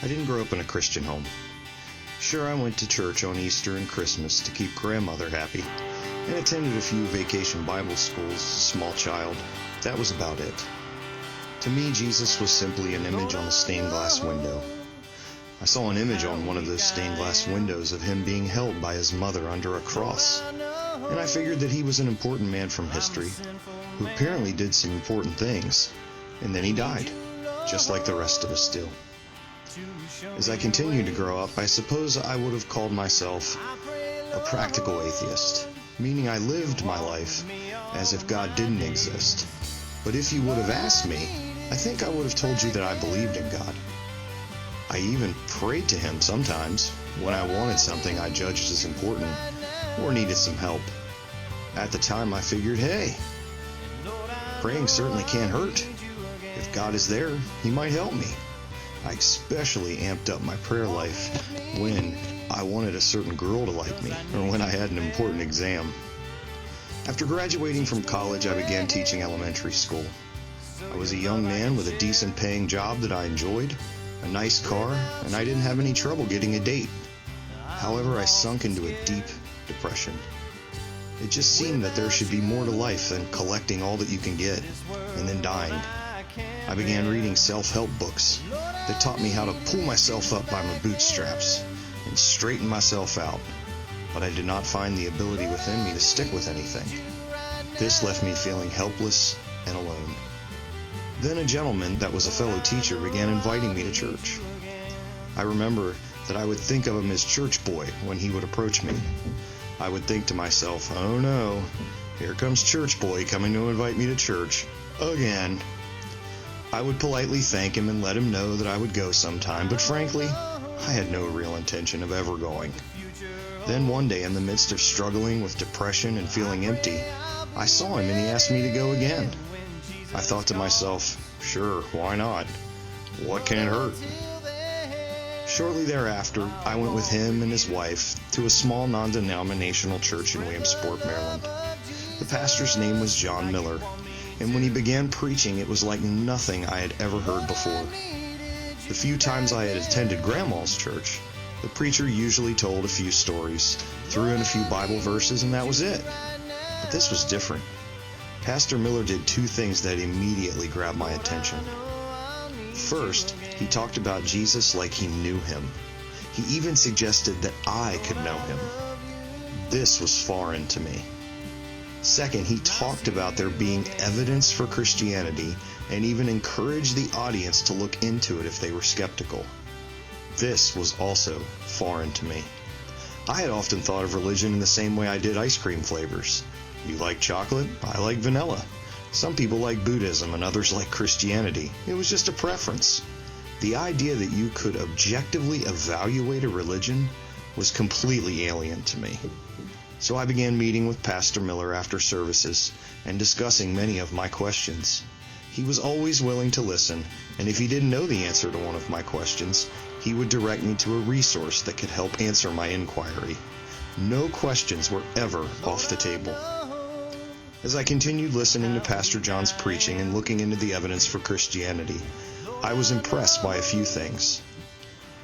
I didn't grow up in a Christian home. Sure, I went to church on Easter and Christmas to keep grandmother happy, and attended a few vacation Bible schools as a small child. That was about it. To me, Jesus was simply an image on a stained glass window. I saw an image on one of those stained glass windows of him being held by his mother under a cross, and I figured that he was an important man from history, who apparently did some important things, and then he died, just like the rest of us do. As I continued to grow up, I suppose I would have called myself a practical atheist, meaning I lived my life as if God didn't exist. But if you would have asked me, I think I would have told you that I believed in God. I even prayed to him sometimes when I wanted something I judged as important or needed some help. At the time I figured, hey, praying certainly can't hurt. If God is there, he might help me. I especially amped up my prayer life when I wanted a certain girl to like me, or when I had an important exam. After graduating from college, I began teaching elementary school. I was a young man with a decent paying job that I enjoyed, a nice car, and I didn't have any trouble getting a date. However, I sunk into a deep depression. It just seemed that there should be more to life than collecting all that you can get and then dying. I began reading self-help books that taught me how to pull myself up by my bootstraps and straighten myself out, but I did not find the ability within me to stick with anything. This left me feeling helpless and alone. Then a gentleman that was a fellow teacher began inviting me to church. I remember that I would think of him as church boy when he would approach me. I would think to myself, oh no, here comes church boy coming to invite me to church again. I would politely thank him and let him know that I would go sometime, but frankly, I had no real intention of ever going. Then one day, in the midst of struggling with depression and feeling empty, I saw him and he asked me to go again. I thought to myself, sure, why not? What can it hurt? Shortly thereafter, I went with him and his wife to a small non-denominational church in Williamsport, Maryland. The pastor's name was John Miller, and when he began preaching, it was like nothing I had ever heard before. The few times I had attended Grandma's church, the preacher usually told a few stories, threw in a few Bible verses, and that was it. But this was different. Pastor Miller did two things that immediately grabbed my attention. First, he talked about Jesus like he knew him. He even suggested that I could know him. This was foreign to me. Second, he talked about there being evidence for Christianity and even encouraged the audience to look into it if they were skeptical. This was also foreign to me. I had often thought of religion in the same way I did ice cream flavors. You like chocolate? I like vanilla. Some people like Buddhism and others like Christianity. It was just a preference. The idea that you could objectively evaluate a religion was completely alien to me. So I began meeting with Pastor Miller after services and discussing many of my questions. He was always willing to listen, and if he didn't know the answer to one of my questions, he would direct me to a resource that could help answer my inquiry. No questions were ever off the table. As I continued listening to Pastor John's preaching and looking into the evidence for Christianity, I was impressed by a few things.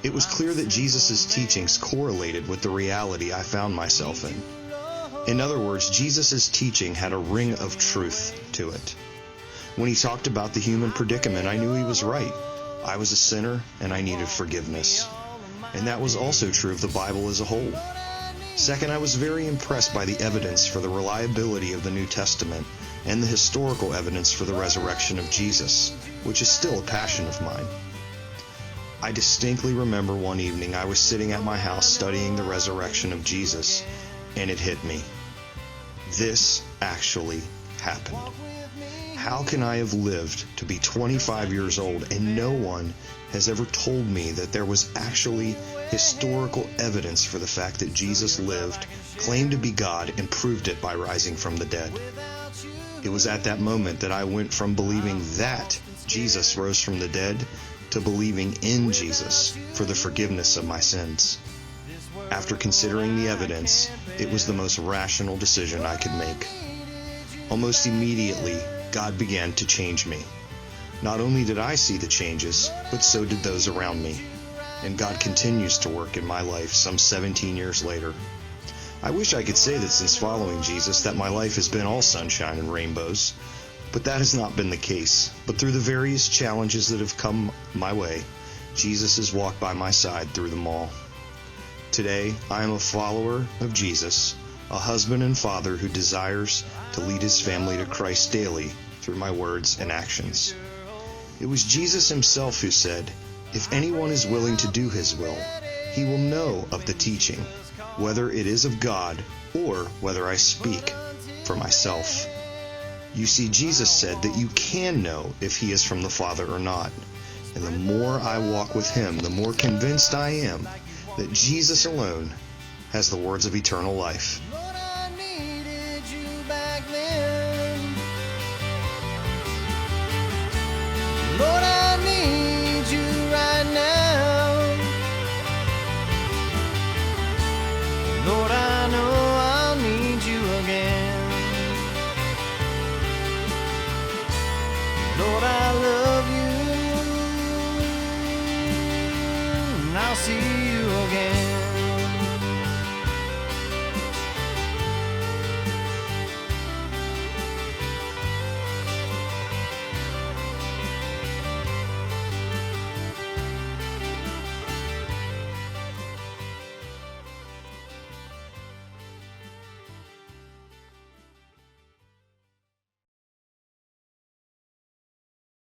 It was clear that Jesus' teachings correlated with the reality I found myself in. In other words, Jesus' teaching had a ring of truth to it. When he talked about the human predicament, I knew he was right. I was a sinner and I needed forgiveness. And that was also true of the Bible as a whole. Second, I was very impressed by the evidence for the reliability of the New Testament and the historical evidence for the resurrection of Jesus, which is still a passion of mine. I distinctly remember one evening I was sitting at my house studying the resurrection of Jesus, and it hit me. This actually happened. How can I have lived to be 25 years old and no one has ever told me that there was actually historical evidence for the fact that Jesus lived, claimed to be God, and proved it by rising from the dead? It was at that moment that I went from believing that Jesus rose from the dead to believing in Jesus for the forgiveness of my sins. After considering the evidence, it was the most rational decision I could make. Almost immediately, God began to change me. Not only did I see the changes, but so did those around me. and God continues to work in my life some 17 years later. I wish I could say that since following Jesus that my life has been all sunshine and rainbows, but that has not been the case. But through the various challenges that have come my way, Jesus has walked by my side through them all. Today, I am a follower of Jesus, a husband and father who desires to lead his family to Christ daily through my words and actions. It was Jesus himself who said, "If anyone is willing to do his will, he will know of the teaching, whether it is of God or whether I speak for myself." You see, Jesus said that you can know if he is from the Father or not. And the more I walk with him, the more convinced I am that Jesus alone has the words of eternal life.